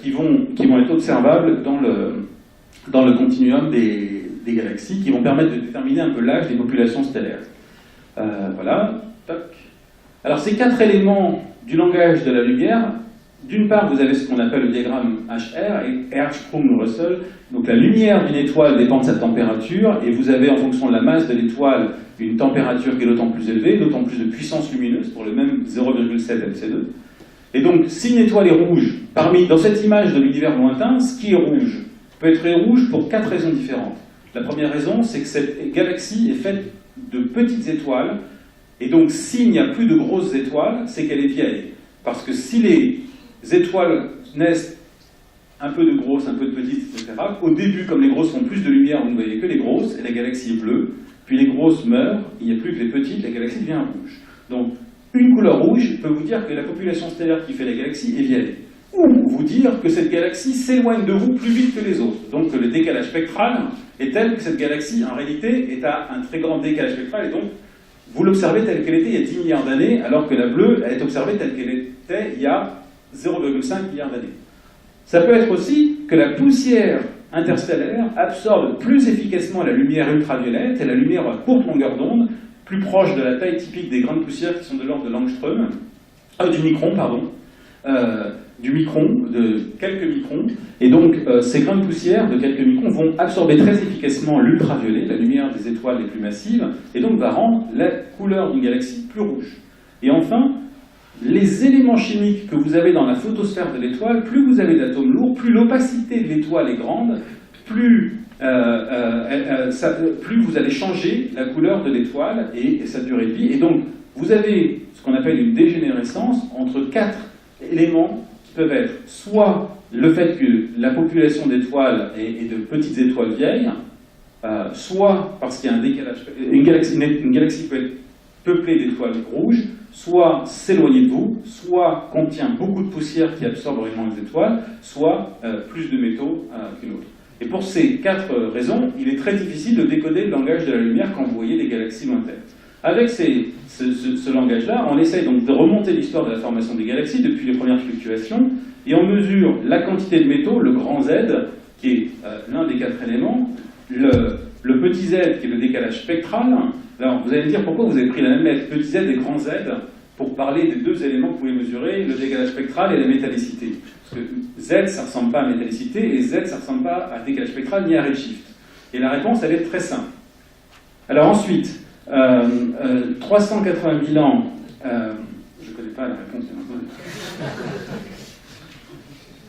qui vont être observables dans le continuum des galaxies, qui vont permettre de déterminer un peu l'âge des populations stellaires. Voilà. Toc. Alors ces 4 éléments du langage de la lumière, d'une part vous avez ce qu'on appelle le diagramme HR et Hertzsprung-Russell. Donc la lumière d'une étoile dépend de sa température, et vous avez en fonction de la masse de l'étoile une température qui est d'autant plus élevée, d'autant plus de puissance lumineuse pour le même 0,7 MC2. Et donc, si une étoile est rouge, dans cette image de l'univers lointain, ce qui est rouge peut être rouge pour 4 raisons différentes. La première raison, c'est que cette galaxie est faite de petites étoiles, et donc s'il n'y a plus de grosses étoiles, c'est qu'elle est vieille. Parce que si les étoiles naissent un peu de grosses, un peu de petites, etc., au début, comme les grosses font plus de lumière, vous ne voyez que les grosses, et la galaxie est bleue, puis les grosses meurent, il n'y a plus que les petites, la galaxie devient rouge. Donc, une couleur rouge peut vous dire que la population stellaire qui fait la galaxie est vieille. Ou vous dire que cette galaxie s'éloigne de vous plus vite que les autres. Donc que le décalage spectral est tel que cette galaxie, en réalité, est à un très grand décalage spectral, et donc vous l'observez telle qu'elle était il y a 10 milliards d'années, alors que la bleue est observée telle qu'elle était il y a 0,5 milliards d'années. Ça peut être aussi que la poussière interstellaire absorbe plus efficacement la lumière ultraviolette et la lumière à courte longueur d'onde, plus proche de la taille typique des grains de poussière qui sont de l'ordre de l'angstrom, du micron, pardon, de quelques microns. Et donc, ces grains de poussière de quelques microns vont absorber très efficacement l'ultraviolet, la lumière des étoiles les plus massives, et donc va rendre la couleur d'une galaxie plus rouge. Et enfin, les éléments chimiques que vous avez dans la photosphère de l'étoile, plus vous avez d'atomes lourds, plus l'opacité de l'étoile est grande, plus vous allez changer la couleur de l'étoile et sa durée de vie. Et donc, vous avez ce qu'on appelle une dégénérescence entre 4 éléments qui peuvent être soit le fait que la population d'étoiles est de petites étoiles vieilles, soit parce qu'il y a un décalage, une galaxie peut être peuplée d'étoiles rouges, soit s'éloigner de vous, soit contient beaucoup de poussière qui absorbe vraiment les étoiles, soit plus de métaux qu'une autre. Et pour ces 4 raisons, il est très difficile de décoder le langage de la lumière quand vous voyez des galaxies lointaines. Avec ce langage-là, on essaye donc de remonter l'histoire de la formation des galaxies depuis les premières fluctuations, et on mesure la quantité de métaux, le grand Z, qui est l'un des 4 éléments, le petit z, qui est le décalage spectral. Alors, vous allez me dire pourquoi vous avez pris la même lettre, petit z et grand z, pour parler des 2 éléments que vous pouvez mesurer, le décalage spectral et la métallicité. Parce que z, ça ne ressemble pas à métallicité, et z, ça ne ressemble pas à décalage spectral ni à redshift. Et la réponse, elle est très simple. Alors ensuite, 380 000 ans, je ne connais pas la réponse,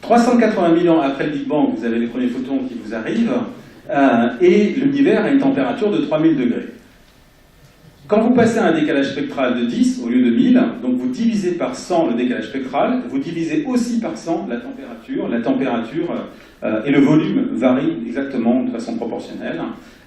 380 000 ans après le Big Bang, vous avez les premiers photons qui vous arrivent, et l'univers a une température de 3000 degrés. Quand vous passez à un décalage spectral de 10 au lieu de 1000, donc vous divisez par 100 le décalage spectral, vous divisez aussi par 100 la température et le volume varient exactement de façon proportionnelle.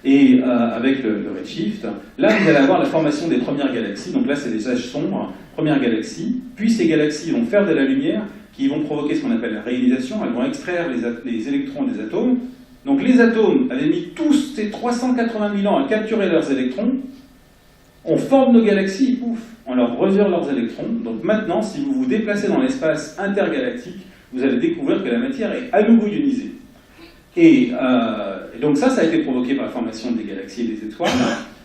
Et avec le redshift, là vous allez avoir la formation des premières galaxies, donc là c'est des âges sombres, premières galaxies, puis ces galaxies vont faire de la lumière qui vont provoquer ce qu'on appelle la réionisation, elles vont extraire les électrons des atomes. Donc les atomes avaient mis tous ces 380 000 ans à capturer leurs électrons, on forme nos galaxies, pouf, on leur retire leurs électrons. Donc maintenant, si vous vous déplacez dans l'espace intergalactique, vous allez découvrir que la matière est à nouveau ionisée. Et donc ça a été provoqué par la formation des galaxies et des étoiles.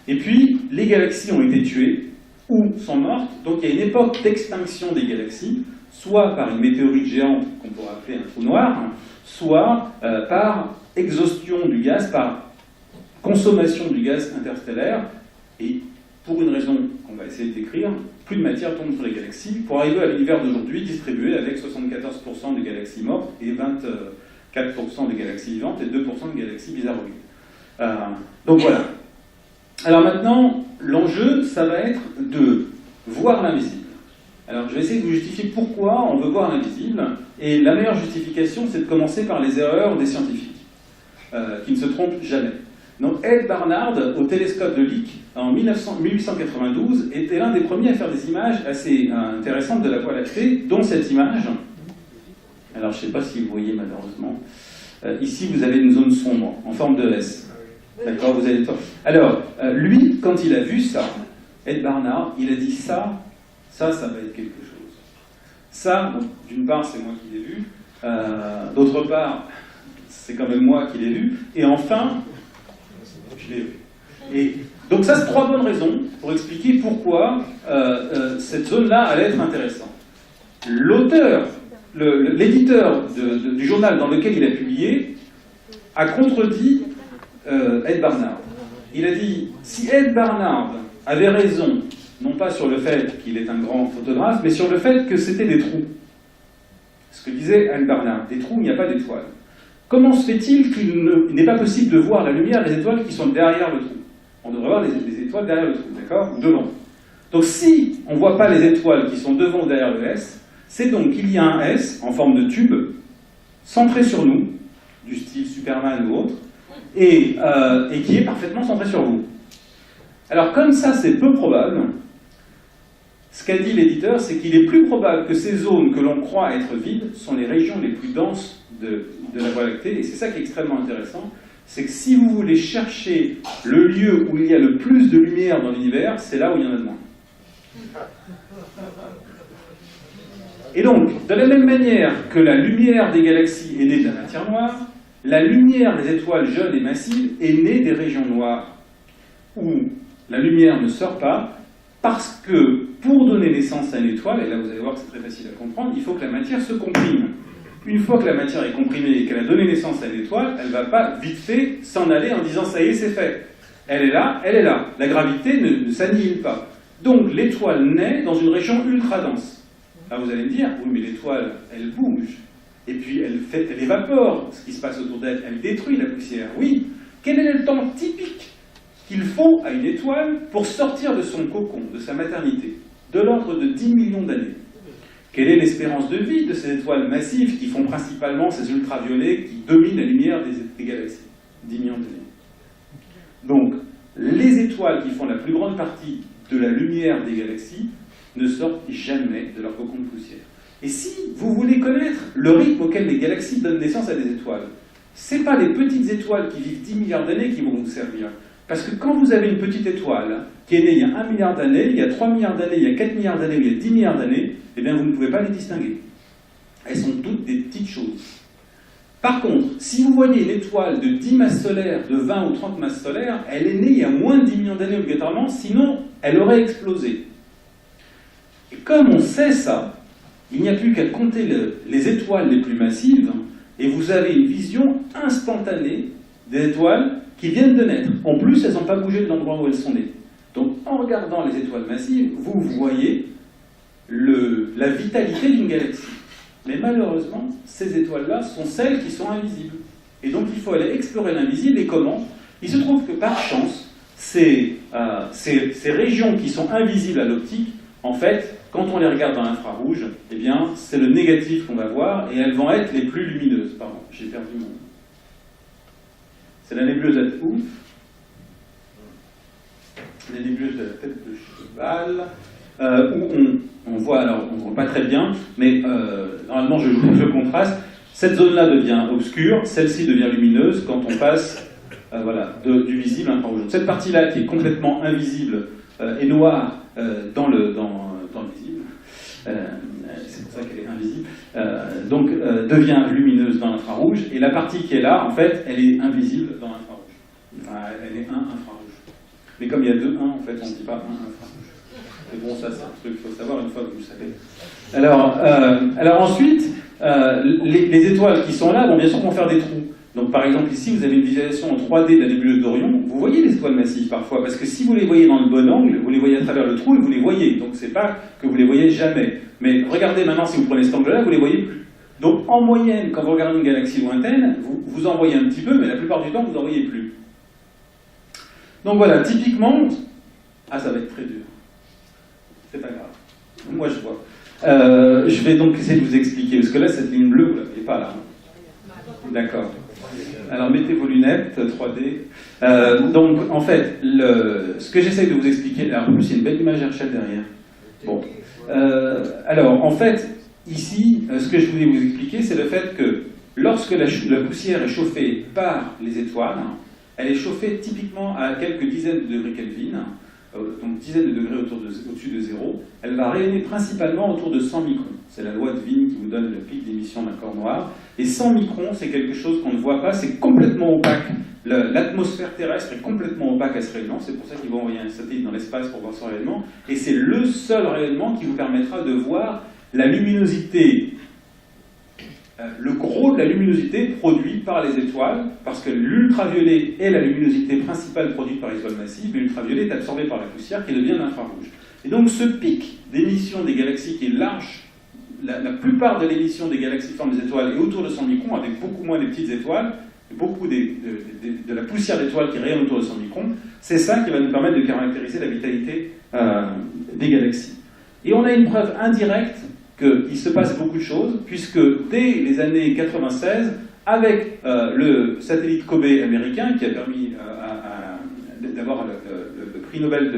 Et puis, les galaxies ont été tuées ou sont mortes. Donc il y a une époque d'extinction des galaxies, soit par une météorite géante qu'on pourrait appeler un trou noir, soit par exhaustion du gaz, par consommation du gaz interstellaire. Et pour une raison qu'on va essayer de décrire, plus de matière tombe sur les galaxies, pour arriver à l'univers d'aujourd'hui distribué avec 74% des galaxies mortes et 24% des galaxies vivantes et 2% de galaxies bizarroïdes. Donc voilà. Alors maintenant, l'enjeu, ça va être de voir l'invisible. Alors je vais essayer de vous justifier pourquoi on veut voir l'invisible, et la meilleure justification, c'est de commencer par les erreurs des scientifiques, qui ne se trompent jamais. Donc Ed Barnard, au télescope de Lick, en 1892, était l'un des premiers à faire des images assez intéressantes de la Voie lactée, dont cette image. Alors je ne sais pas si vous voyez malheureusement. Ici vous avez une zone sombre, en forme de S. D'accord, vous avez... Alors, lui, quand il a vu ça, Ed Barnard, il a dit ça va être quelque chose. Ça, d'une part, c'est moi qui l'ai vu, D'autre part, c'est quand même moi qui l'ai vu. Et enfin, je l'ai vu. Et donc ça, c'est 3 bonnes raisons pour expliquer pourquoi cette zone-là allait être intéressante. L'auteur, l'éditeur du journal dans lequel il a publié, a contredit Ed Barnard. Il a dit, si Ed Barnard avait raison, non pas sur le fait qu'il est un grand photographe, mais sur le fait que c'était des trous. Ce que disait Ed Barnard, des trous, il n'y a pas d'étoiles. Comment se fait-il qu'il n'est pas possible de voir la lumière des étoiles qui sont derrière le trou? On devrait voir les étoiles derrière le trou, d'accord? Ou devant. Donc si on ne voit pas les étoiles qui sont devant ou derrière le S, c'est donc qu'il y a un S en forme de tube, centré sur nous, du style Superman ou autre, et qui est parfaitement centré sur vous. Alors comme ça c'est peu probable, ce qu'a dit l'éditeur, c'est qu'il est plus probable que ces zones que l'on croit être vides sont les régions les plus denses de la Voie lactée, et c'est ça qui est extrêmement intéressant, c'est que si vous voulez chercher le lieu où il y a le plus de lumière dans l'univers, c'est là où il y en a de moins. Et donc, de la même manière que la lumière des galaxies est née de la matière noire, la lumière des étoiles jeunes et massives est née des régions noires, où la lumière ne sort pas, parce que pour donner naissance à une étoile, et là vous allez voir que c'est très facile à comprendre, il faut que la matière se comprime. Une fois que la matière est comprimée et qu'elle a donné naissance à une étoile, elle ne va pas vite fait s'en aller en disant « ça y est, c'est fait ». Elle est là, elle est là. La gravité ne s'annihile pas. Donc l'étoile naît dans une région ultra dense. Alors vous allez me dire « oui, mais l'étoile, elle bouge. Et puis elle évapore ce qui se passe autour d'elle, elle détruit la poussière. » Oui, quel est le temps typique qu'il faut à une étoile pour sortir de son cocon, de sa maternité? De l'ordre de 10 millions d'années. Quelle est l'espérance de vie de ces étoiles massives qui font principalement ces ultraviolets qui dominent la lumière des galaxies? 10 millions d'années. Donc, les étoiles qui font la plus grande partie de la lumière des galaxies ne sortent jamais de leur cocon de poussière. Et si vous voulez connaître le rythme auquel les galaxies donnent naissance à des étoiles, ce n'est pas les petites étoiles qui vivent 10 milliards d'années qui vont vous servir. Parce que quand vous avez une petite étoile qui est née il y a 1 milliard d'années, il y a 3 milliards d'années, il y a 4 milliards d'années, il y a 10 milliards d'années, eh bien vous ne pouvez pas les distinguer. Elles sont toutes des petites choses. Par contre, si vous voyez une étoile de 10 masses solaires, de 20 ou 30 masses solaires, elle est née il y a moins de 10 millions d'années obligatoirement, sinon elle aurait explosé. Et comme on sait ça, il n'y a plus qu'à compter les étoiles les plus massives, et vous avez une vision instantanée des étoiles qui viennent de naître. En plus, elles n'ont pas bougé de l'endroit où elles sont nées. Donc, en regardant les étoiles massives, vous voyez la vitalité d'une galaxie. Mais malheureusement, ces étoiles-là sont celles qui sont invisibles. Et donc, il faut aller explorer l'invisible. Et comment? Il se trouve que, par chance, ces régions qui sont invisibles à l'optique, en fait, quand on les regarde dans l'infrarouge, eh bien, c'est le négatif qu'on va voir, et elles vont être les plus lumineuses. Pardon, j'ai perdu mon... C'est la nébuleuse à ouf, la nébuleuse de la tête de cheval, où on voit, alors on ne voit pas très bien, mais normalement je joue le contraste. Cette zone-là devient obscure, celle-ci devient lumineuse quand on passe voilà, du visible à l'infrarouge. Cette partie-là qui est complètement invisible et noire dans le visible, c'est pour ça qu'elle est invisible, donc devient lumineuse dans l'infrarouge, et la partie qui est là, en fait, elle est invisible dans l'infrarouge. Enfin, elle est 1 infrarouge. Mais comme il y a 2 1, en fait, on ne dit pas 1 infrarouge. Mais bon, ça, c'est un truc qu'il faut savoir une fois que vous le savez. Alors ensuite, les étoiles qui sont là, bon, bien sûr, vont faire des trous. Donc par exemple ici, vous avez une visualisation en 3D de la nébuleuse d'Orion, vous voyez les étoiles massives parfois, parce que si vous les voyez dans le bon angle, vous les voyez à travers le trou et vous les voyez. Donc c'est pas que vous les voyez jamais. Mais regardez maintenant, si vous prenez cet angle-là, vous les voyez plus. Donc en moyenne, quand vous regardez une galaxie lointaine, vous en voyez un petit peu, mais la plupart du temps, vous n'en voyez plus. Donc voilà, typiquement... Ah, ça va être très dur. C'est pas grave. Moi je vois. Je vais donc essayer de vous expliquer, parce que là, cette ligne bleue, vous la voyez pas là. D'accord. Alors mettez vos lunettes 3D. Donc en fait, ce que j'essaye de vous expliquer, alors en plus il y a une belle image Herschel derrière. Bon. Alors en fait, ici, ce que je voulais vous expliquer, c'est le fait que lorsque la poussière est chauffée par les étoiles, elle est chauffée typiquement à quelques dizaines de degrés Kelvin, donc dizaines de degrés au-dessus de zéro, elle va rayonner principalement autour de 100 microns. C'est la loi de Wien qui vous donne le pic d'émission d'un corps noir. Et 100 microns, c'est quelque chose qu'on ne voit pas, c'est complètement opaque. L'atmosphère terrestre est complètement opaque à ce rayonnement, c'est pour ça qu'ils vont envoyer un satellite dans l'espace pour voir ce rayonnement. Et c'est le seul rayonnement qui vous permettra de voir la luminosité, le gros de la luminosité produite par les étoiles, parce que l'ultraviolet est la luminosité principale produite par les étoiles massives, mais l'ultraviolet est absorbé par la poussière qui devient l'infrarouge. Et donc ce pic d'émission des galaxies qui est large, la plupart de l'émission des galaxies forment des étoiles est autour de 100 microns, avec beaucoup moins des petites étoiles, beaucoup de la poussière d'étoiles qui rayonne autour de 100 microns, c'est ça qui va nous permettre de caractériser la vitalité des galaxies. Et on a une preuve indirecte qu'il se passe beaucoup de choses, puisque dès les années 96, avec le satellite Kobe américain, qui a permis d'avoir le prix Nobel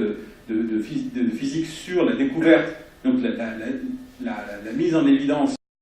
de physique sur la découverte, donc la mise en évidence